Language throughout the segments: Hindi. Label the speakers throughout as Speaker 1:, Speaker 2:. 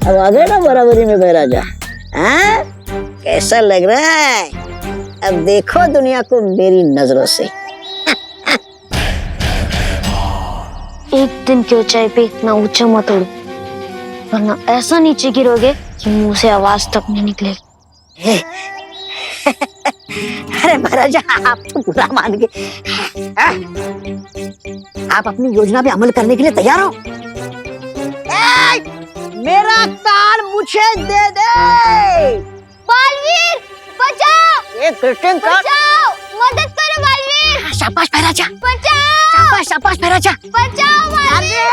Speaker 1: अब आ गए ना बराबरी में बहराजा। हाँ, कैसा लग रहा है? अब देखो दुनिया को मेरी नजरों से।
Speaker 2: एक दिन की ऊंचाई पे इतना ऊंचा मत उड़ो, वरना ऐसा नीचे गिरोगे कि मुंह से आवाज तक नहीं निकलेगी।
Speaker 1: अरे महाराजा, आप तो बुरा मान गए। आप अपनी योजना पे अमल करने के लिए तैयार हो? मेरा कार्ड मुझे दे दे।
Speaker 2: बालवीर बचाओ!
Speaker 1: ये ग्रीटिंग कार्ड।
Speaker 2: बचाओ! मदद करो बालवीर!
Speaker 1: शाबाश महाराजा।
Speaker 2: बचाओ!
Speaker 1: शाबाश शाबाश महाराजा।
Speaker 2: बचाओ बालवीर!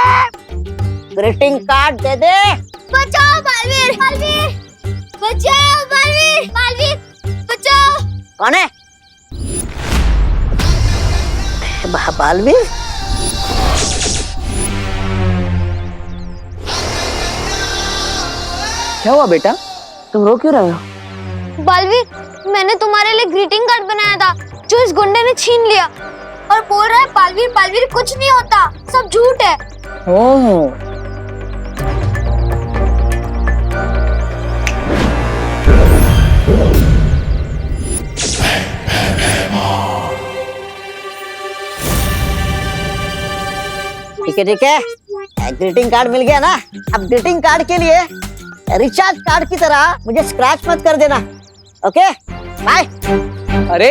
Speaker 1: ग्रीटिंग कार्ड दे दे।
Speaker 2: बचाओ बालवीर! बालवीर! बचाओ बालवीर! बालवीर! बचाओ!
Speaker 1: कौन है? बालवीर?
Speaker 3: क्या हुआ बेटा, तुम रो क्यों रहे हो?
Speaker 2: बालवीर, मैंने तुम्हारे लिए ग्रीटिंग कार्ड बनाया था जो इस गुंडे ने छीन लिया और बोल रहा है बालवीर बालवीर कुछ नहीं होता, सब झूठ है।
Speaker 3: ओह,
Speaker 1: ठीक है, ग्रीटिंग कार्ड मिल गया ना। अब ग्रीटिंग कार्ड के लिए रिचार्ज कार्ड की तरह मुझे स्क्रैच मत कर देना। Okay, bye.
Speaker 3: अरे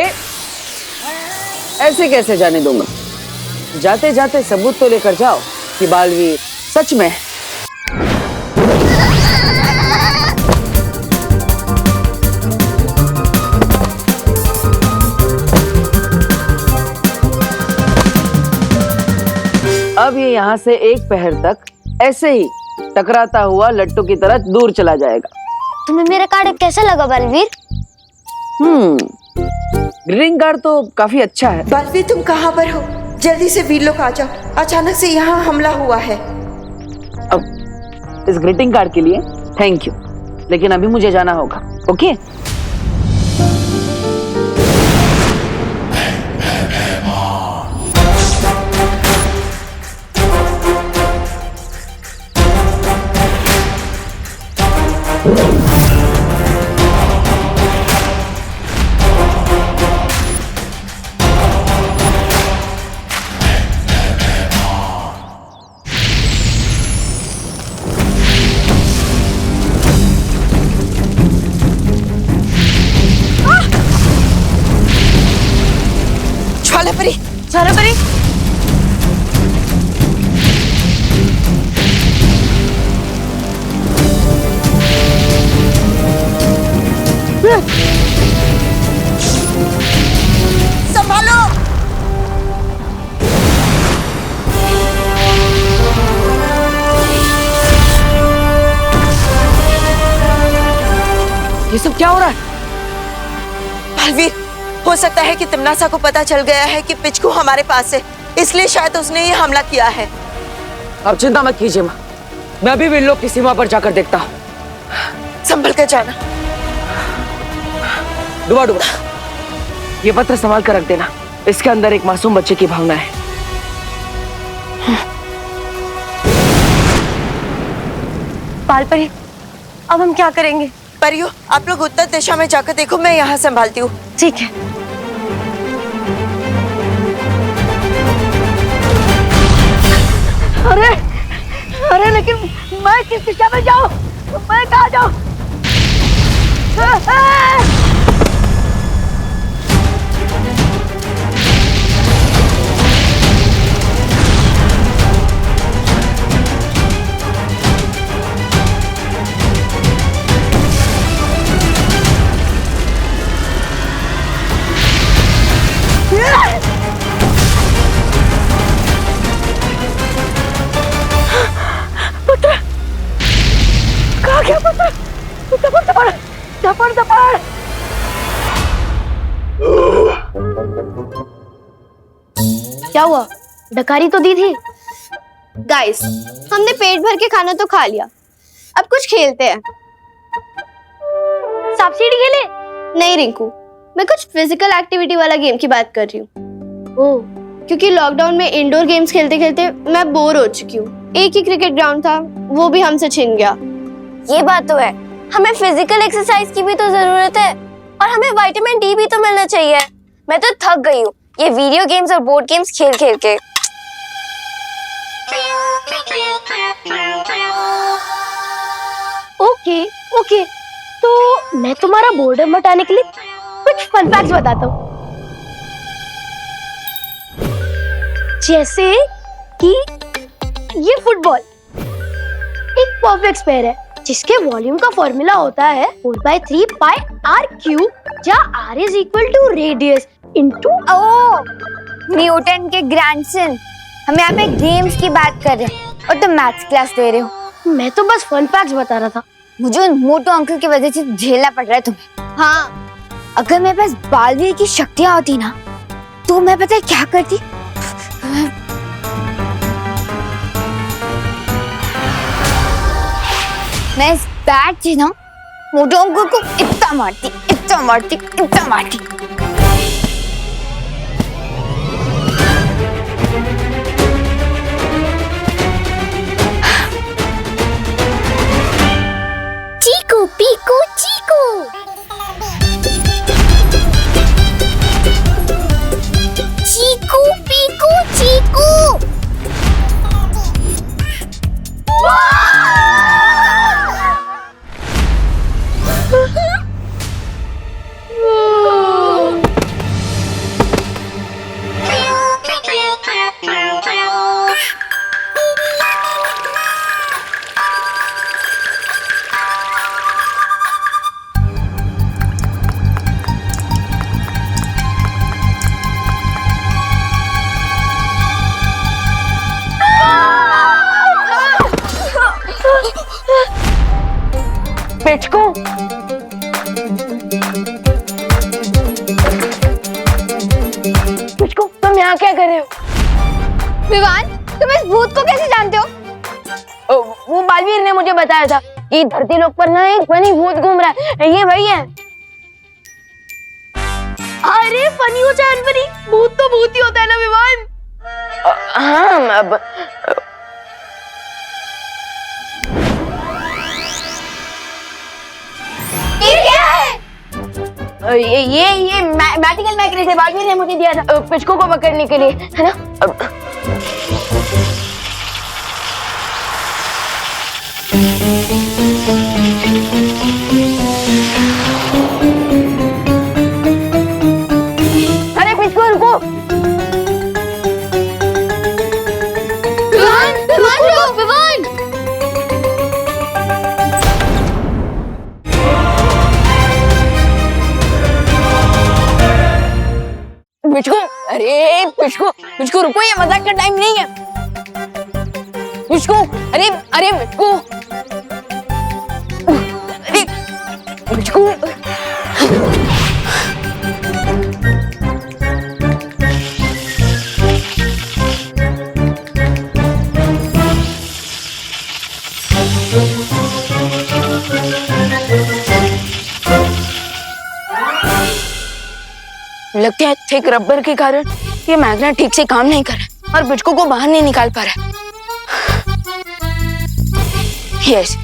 Speaker 3: ऐसे कैसे जाने दूंगा? जाते जाते सबूत तो लेकर जाओ कि बालवीर सच में। अब ये यहाँ से एक पहर तक ऐसे ही टकराता हुआ लट्टू की तरह दूर चला जाएगा।
Speaker 2: तुम्हें मेरा कार्ड कैसा लगा बालवीर?
Speaker 3: ग्रीटिंग कार्ड तो काफी अच्छा है।
Speaker 4: बालवीर, तुम कहाँ पर हो? जल्दी से वीर लोग आ जाओ, अचानक से यहाँ हमला हुआ है।
Speaker 3: अब इस ग्रीटिंग कार्ड के लिए थैंक यू, लेकिन अभी मुझे जाना होगा। ओके?
Speaker 4: ज्वालापरी,
Speaker 2: ज्वालापरी!
Speaker 4: संभालो!
Speaker 3: ये सब क्या हो रहा है?
Speaker 4: बालवीर, हो सकता है कि तिमनासा को पता चल गया है कि पिचकू हमारे पास है, इसलिए शायद उसने ये हमला किया है।
Speaker 3: अब चिंता मत कीजिए माँ, मैं अभी भी इन लोग की सीमा पर जाकर देखता हूँ।
Speaker 4: संभल कर जाना।
Speaker 3: डुबा डुबा, ये पत्र संभाल कर रख देना, इसके अंदर एक मासूम बच्चे की भावना है।
Speaker 2: बालपरी, अब हम क्या करेंगे?
Speaker 4: परियो, आप लोग उत्तर दिशा में जाकर देखो, मैं यहाँ संभालती हूँ।
Speaker 2: ठीक है।
Speaker 1: अरे अरे, लेकिन मैं किस दिशा में जाऊँ? मैं कहाँ जाऊँ?
Speaker 2: क्या हुआ? डकारी तो दी थी। गाइस, हमने पेट भर के खाना तो खा लिया, अब कुछ खेलते हैं। सांप सीढ़ी खेले? नहीं रिंकू, मैं कुछ फिजिकल एक्टिविटी वाला गेम की बात कर रही हूँ। ओह, क्योंकि लॉकडाउन में इंडोर गेम्स खेलते खेलते मैं बोर हो चुकी हूँ।
Speaker 5: एक ही क्रिकेट ग्राउंड था, वो भी हमसे छिन गया।
Speaker 2: ये बात तो है, हमें फिजिकल एक्सरसाइज की भी तो जरूरत है और हमें विटामिन डी भी तो मिलना चाहिए। मैं तो थक गई हूँ ये वीडियो गेम्स और बोर्ड गेम्स खेल खेल के।
Speaker 5: ओके ओके, तो मैं तुम्हारा बोर्डम हटाने के लिए कुछ फन फैक्ट्स बताता हूँ। जैसे कि ये फुटबॉल एक परफेक्ट स्क्वायर है जिसके वॉल्यूम का फॉर्मूला होता है 4/3 पाई r क्यूब, जहाँ r is equal to radius into.
Speaker 2: Oh, Newton के ग्रैंडसन। हम यहाँ पे गेम्स की बात कर रहे हैं और तुम मैथ्स क्लास दे रहे हो।
Speaker 5: मैं तो बस फन फैक्ट्स बता रहा था।
Speaker 2: मुझे उन मोटू अंकल की वजह से झेलना पड़ रहा है तुम्हें। हाँ, अगर मेरे पास बालवीर की शक्तियां होती ना तो मैं पता है क्या करती। मैं इस बैट से ना मोटू अंकल को इतना मारती, इतना मारती, इतना मारती। चीकू पीकू चीकू। चीकू पीकू चीकू।
Speaker 5: पिचकू, पिचकू, तुम यहाँ क्या कर रहे हो?
Speaker 2: विवान, तुम इस भूत को कैसे जानते हो?
Speaker 5: वो बालवीर ने मुझे बताया था कि धरती लोक पर ना एक फनी भूत घूम रहा है। ये वही है। अरे फनी हो चाहे अनफनी, भूत तो भूत ही होता है ना विवान। हाँ, अब ये मैजिकल मैकेनिज्म है, बालवीर ने मुझे दिया था पिचकू को पकड़ने के लिए, है ना? अरे पिचकू रुको।
Speaker 2: विवान, विवान रुको, विवान।
Speaker 5: पिचकू, अरे पिचकू, पिचकू रुको, ये मजाक का टाइम नहीं है। पिचकू, अरे अरे पिचकू, अरे पिचकू। लगता है थिक रबर के कारण ये मैग्नेट ठीक से काम नहीं कर रहा और पिचकू को बाहर नहीं निकाल पा रहा। यस,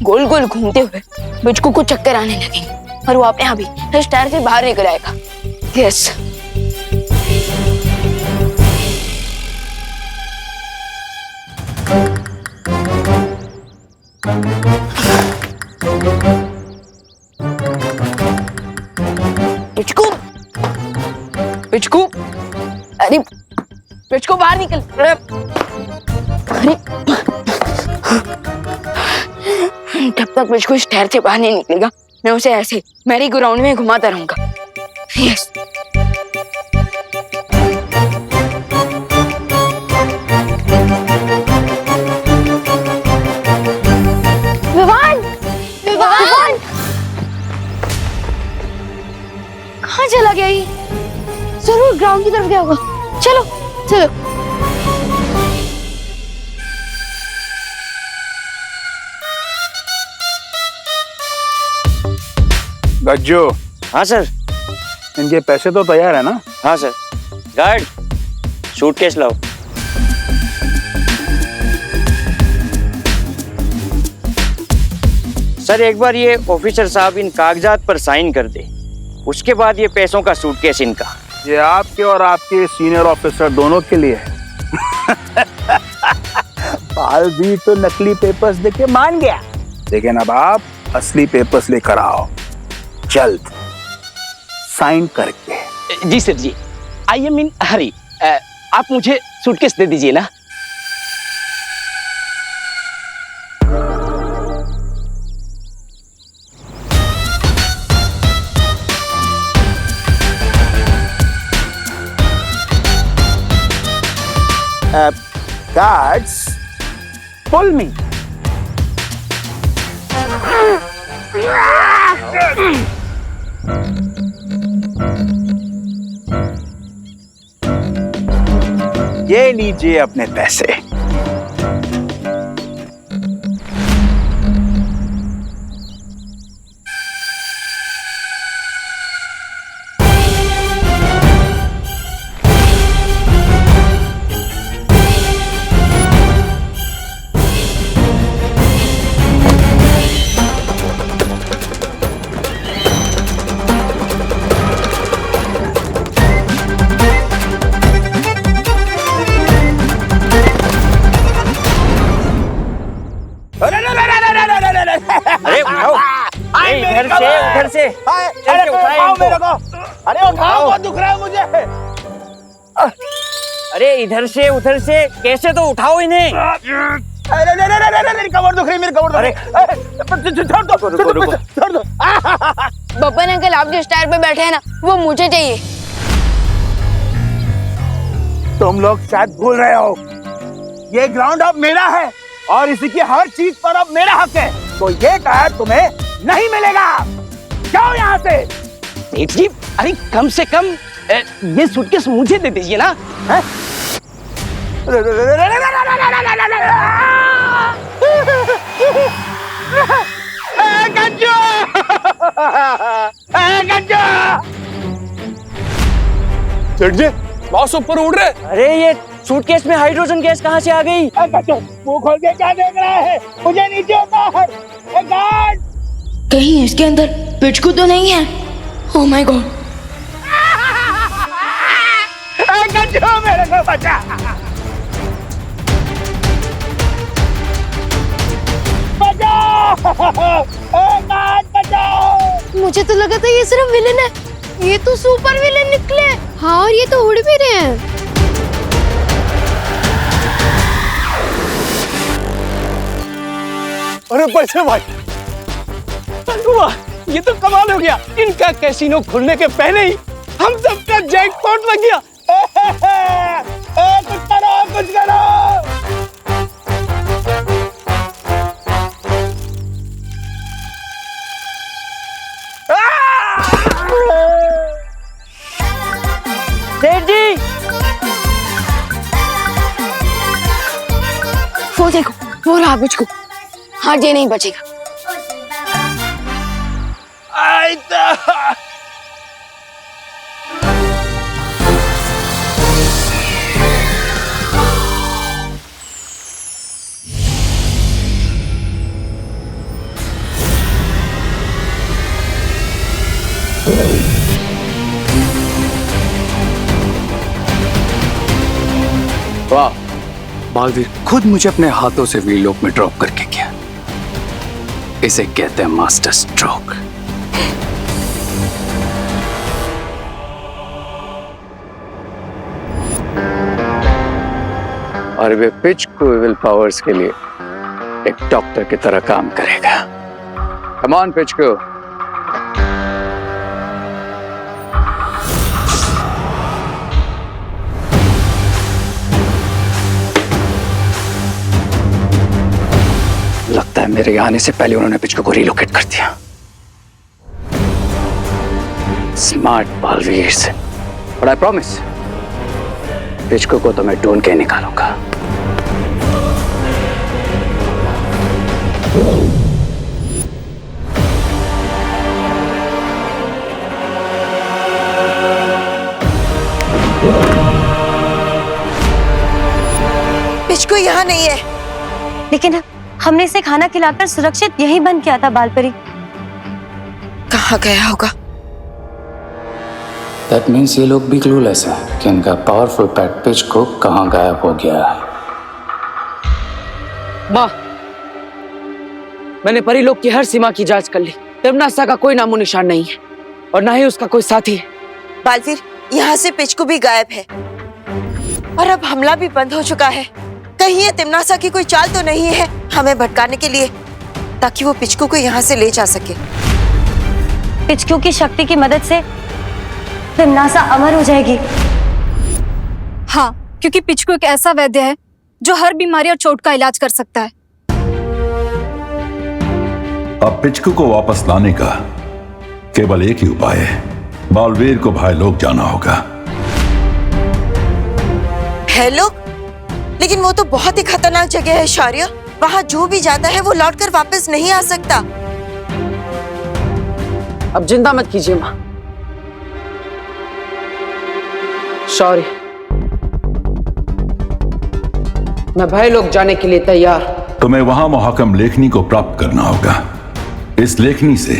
Speaker 5: गोल गोल घूमते हुए पिचकू को चक्कर आने लगेंगे और वो अपने आप ही इस टायर से बाहर निकल आएगा। यस, पिचकू, पिचकू, अरे पिचकू बाहर निकल। अरे तब तक पिचकू इस टायर से बाहर नहीं निकलेगा, मैं उसे ऐसे मैरी गो राउंड में घुमाता रहूंगा। यस, विवान, विवान, कहाँ चला गया ये? जरूर ग्राउंड की तरफ गया होगा। चलो चलो।
Speaker 6: गज्जू,
Speaker 7: हाँ सर।
Speaker 6: इनके पैसे तो तैयार है ना?
Speaker 7: हाँ सर। गार्ड, सूटकेस लाओ। सर एक बार ये ऑफिसर साहब इन कागजात पर साइन कर दे, उसके बाद ये पैसों का सूटकेस इनका।
Speaker 6: ये आपके और आपके सीनियर ऑफिसर दोनों के लिए है। बालवीर तो नकली पेपर्स देके मान गया, लेकिन अब आप असली पेपर्स लेकर आओ जल्द, साइन करके।
Speaker 8: जी सर जी, आई एम इन हरी। आप मुझे सूटकेस दे दीजिए ना।
Speaker 6: Guards, pull me. ये लीजिए अपने पैसे।
Speaker 7: अरे उठाओ, अरे इधर से
Speaker 6: अरे
Speaker 7: उठाओ
Speaker 6: मेरे को, अरे उठाओ, बहुत दुख रहा है मुझे।
Speaker 7: अरे इधर से उधर से कैसे तो उठाओ इन्हें।
Speaker 6: अरे मेरी कमर दुख रही, मेरी कमर दुख रही। छोड़ दो, छोड़ दो।
Speaker 2: बब्बन अंकल आप जिस टायर पे बैठे हैं ना, वो मुझे चाहिए।
Speaker 6: तुम लोग शायद भूल रहे हो, ये ग्राउंड अब मेरा है और इसी की हर चीज पर अब मेरा हक है, तो ये टायर तुम्हें नहीं मिलेगा। जाओ यहाँ से।
Speaker 8: सेठ जी, अरे कम से कम ये सूटकेस मुझे दे दीजिए ना।
Speaker 6: हैं?
Speaker 8: सेठ जी, बॉस ऊपर उड़ रहे।
Speaker 7: अरे ये सूटकेस में हाइड्रोजन गैस कहाँ से आ गई?
Speaker 6: मुंह खोल के क्या देख रहा है? मुझे नीचे उतार। गार्ड,
Speaker 5: कहीं इसके अंदर पिचकू तो नहीं है? Oh my God.
Speaker 6: मेरे को बचा। बचाओ।
Speaker 5: मुझे तो लगा था ये सिर्फ विलेन है, ये तो सुपर विलेन निकले। हाँ, और ये तो उड़ भी रहे हैं।
Speaker 8: अरे पैसे भाई, वाह, ये तो कमाल हो गया। इनका कैसीनो खुलने के पहले ही हम सबका जैकपॉट लग गया।
Speaker 6: कुछ करो, कुछ करो।
Speaker 7: सेठ जी,
Speaker 2: वो देखो, वो रहा पिचकू। हाँ, ये नहीं बचेगा।
Speaker 6: वाह, बालवीर खुद मुझे अपने हाथों से वीलोक में ड्रॉप करके गया। इसे कहते हैं मास्टर स्ट्रोक। और वे पिच को विल पावर्स के लिए एक डॉक्टर की तरह काम करेगा। कम ऑन पिच को। लगता है मेरे आने से पहले उन्होंने पिचको को रिलोकेट कर दिया। स्मार्ट बालवीर से। बट आई प्रॉमिस, पिचको को तो मैं ढूंढ के निकालूंगा।
Speaker 4: पिचकू यहाँ नहीं है।
Speaker 2: लेकिन
Speaker 9: हमने इसे खाना खिलाकर सुरक्षित यहीं बंद किया था बालपरी।
Speaker 4: कहाँ गया होगा?
Speaker 10: दैट मीन्स ये लोग भी क्लूलेस हैं कि इनका पावरफुल पेट पिचकू कहाँ गायब हो गया है।
Speaker 3: माँ, मैंने परी लोग की हर सीमा की जांच कर ली। तिमनासा का कोई नामो निशान नहीं है और ना ही उसका कोई साथी है।
Speaker 4: बालवीर, यहाँ से पिचकू भी गायब है और अब हमला भी बंद हो चुका है। कहीं ये तिमनासा की कोई चाल तो नहीं है हमें भटकाने के लिए, ताकि वो पिचकू को यहाँ से ले जा सके।
Speaker 9: पिचकू की शक्ति की मदद से तिमनासा अमर हो जाएगी।
Speaker 11: हाँ, क्योंकि पिचकू एक ऐसा वैद्य है जो हर बीमारी और चोट का इलाज कर सकता है।
Speaker 12: अब पिचकू को वापस लाने का केवल एक ही उपाय है, बालवीर को भाई लोग जाना होगा।
Speaker 4: है लोग? लेकिन वो तो बहुत ही खतरनाक जगह है शौर्य। वहाँ जो भी जाता है वो लौटकर वापस नहीं आ सकता।
Speaker 3: अब चिंता मत कीजिए माँ। सॉरी, मैं भाई लोग जाने के लिए तैयार।
Speaker 12: तुम्हें वहां मुहकम लेखनी को प्राप्त करना होगा। इस लेखनी से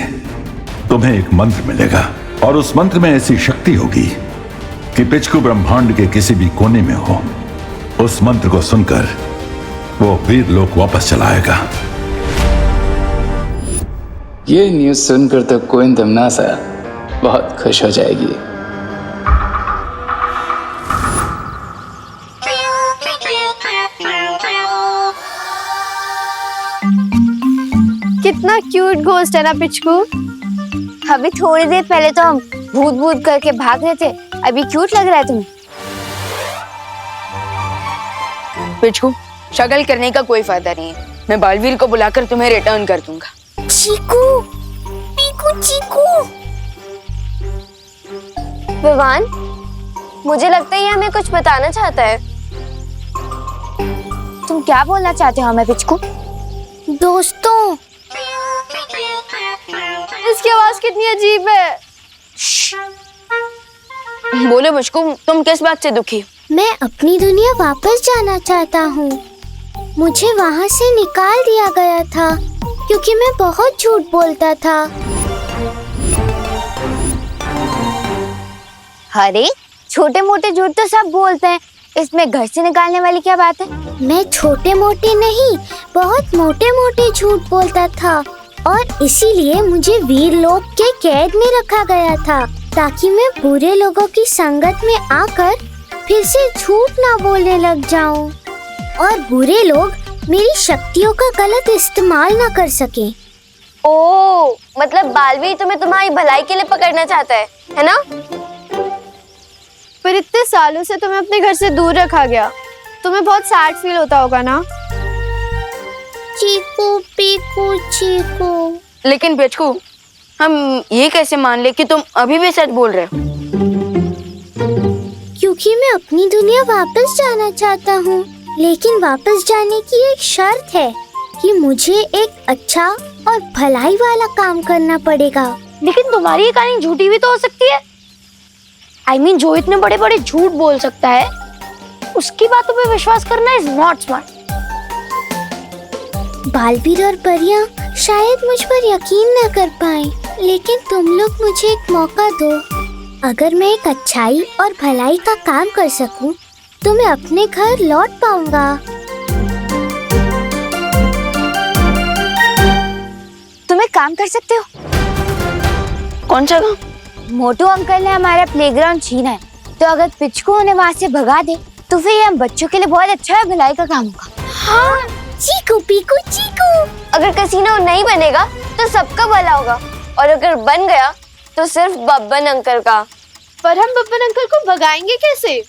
Speaker 12: तुम्हें एक मंत्र मिलेगा और उस मंत्र में ऐसी शक्ति होगी कि पिचकू ब्रह्मांड के किसी भी कोने में हो, उस मंत्र को सुनकर वो वीर लोक वापस चला आएगा।
Speaker 10: ये न्यूज सुनकर तो क्वीन तिमनासा बहुत खुश हो जाएगी।
Speaker 5: कितना क्यूट घोस्ट है ना पिचकू।
Speaker 2: अभी थोड़ी देर पहले तो हम भूत भूत करके भाग रहे थे, अभी क्यूट लग रहा है तुम्हें।
Speaker 13: पिचकू, शगल करने का कोई फायदा नहीं है। मैं बालवीर को बुलाकर तुम्हें रिटर्न कर दूंगा।
Speaker 2: चीकू, पीकू, चीकू। विवान, मुझे लगता है ये हमें कुछ बताना चाहता है। तुम क्या बोलना चाहते हो हमें पिचकू?
Speaker 5: दोस्तों, इसकी आवाज कितनी अजीब है।
Speaker 13: बोलो मुझको, तुम किस बात से दुखी हो?
Speaker 5: मैं अपनी दुनिया वापस जाना चाहता हूँ। मुझे वहाँ से निकाल दिया गया था क्योंकि मैं बहुत झूठ बोलता था।
Speaker 2: अरे छोटे मोटे झूठ तो सब बोलते हैं, इसमें घर से निकालने वाली क्या बात है?
Speaker 5: मैं छोटे मोटे नहीं, बहुत मोटे मोटे झूठ बोलता था और इसीलिए मुझे वीर लोक के कैद में रखा गया था, ताकि मैं बुरे लोगों की संगत में आकर फिर से झूठ ना बोलने लग जाऊं और बुरे लोग मेरी शक्तियों का गलत इस्तेमाल ना कर सके।
Speaker 2: ओ, मतलब बालवीर तुम्हें तुम्हारी भलाई के लिए पकड़ना चाहता है ना?
Speaker 5: पर इतने सालों से तुम्हें अपने घर से दूर रखा गया, तुम्हें बहुत सैड फील होता होगा ना? चीकू, पीकू, चीकू।
Speaker 13: लेकिन पिचकू, हम ये कैसे मान ले कि तुम अभी भी सच बोल रहे हो?
Speaker 5: क्योंकि मैं अपनी दुनिया वापस जाना चाहता हूँ, लेकिन वापस जाने की एक शर्त है कि मुझे एक अच्छा और भलाई वाला काम करना पड़ेगा। लेकिन तुम्हारी ये कहानी झूठी भी तो हो सकती है। I mean, जो इतने बड़े बड़े झूठ बोल सकता है, उसकी बातों पे विश्वास करना इज नॉट स्मार्ट। बालवीर और परियां शायद मुझ पर यकीन न कर पाए, लेकिन तुम लोग मुझे एक मौका दो। अगर मैं एक अच्छाई और भलाई का काम कर सकूं, तो मैं अपने घर लौट पाऊंगा।
Speaker 2: तुम एक काम कर सकते हो।
Speaker 13: कौन सा काम?
Speaker 2: मोटू अंकल ने हमारा प्लेग्राउंड छीना है, तो अगर पिचकू उन्हें वहाँ से भगा दे तो फिर हम बच्चों के लिए बहुत अच्छा है, भलाई का काम होगा।
Speaker 5: हाँ, चीकू, पीकू, चीकू।
Speaker 2: अगर कैसीनो नहीं बनेगा तो सबका भला होगा, और अगर बन गया तो सिर्फ बब्बन अंकल का।
Speaker 5: पर हम बब्बन अंकल को भगाएंगे कैसे?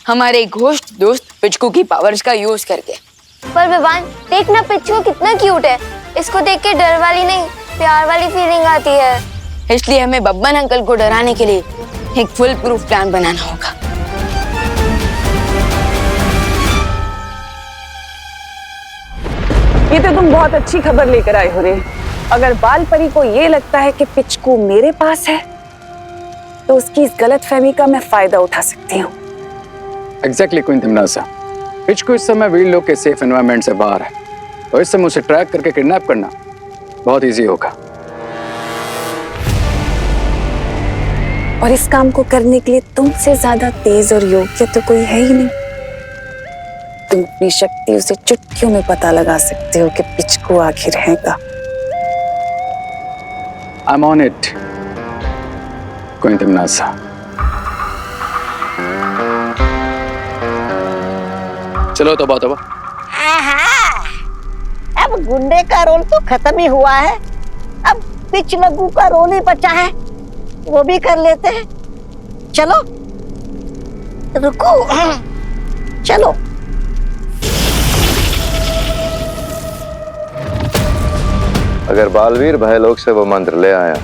Speaker 13: हमारे घोस्ट दोस्त पिचकू की पावर्स का यूज करके।
Speaker 2: पर विवान, देखना पिचकू कितना क्यूट है, इसको देख के डर वाली नहीं प्यार वाली फीलिंग आती है।
Speaker 13: इसलिए हमें बब्बन अंकल को डराने के लिए एक फुल प्रूफ प्लान बनाना होगा।
Speaker 3: ये तो तुम बहुत अच्छी खबर लेकर आए हो रे। अगर बालपरी को ये लगता है कि पिचकू मेरे पास है, तो उसकी इस गलतफहमी का मैं फायदा उठा सकती हूँ।
Speaker 10: एग्जैक्टली क्वीन तिमनासा, पिचकू इस समय वीर लोक के सेफ एनवायरनमेंट से बाहर है तो इस समय उसे ट्रैक करके किडनैप करना बहुत इजी होगा।
Speaker 3: और इस काम को करने के लिए तुमसे ज्यादा तेज और योग्य तो कोई है ही नहीं। तुम अपनी शक्ति से चुटकियों में पता लगा सकते हो कि पिचकू आखिर है कहाँ।
Speaker 10: I'm on it, Queen Timnasa. चलो तौबा तौबा।
Speaker 1: अब गुंडे का रोल तो खत्म ही हुआ है, अब पिच लगू का रोल ही बचा है, वो भी कर लेते हैं। चलो रुको, चलो।
Speaker 14: अगर बालवीर भयलोक से वो मंत्र ले आया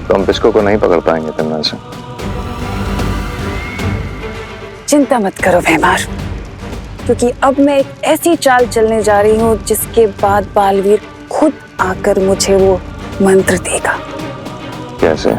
Speaker 14: तो हम पिचकू को नहीं पकड़ पाएंगे तिम्नासा।
Speaker 3: चिंता मत करो भैमार, क्योंकि अब मैं एक ऐसी चाल चलने जा रही हूँ जिसके बाद बालवीर खुद आकर मुझे वो मंत्र देगा।
Speaker 14: कैसे?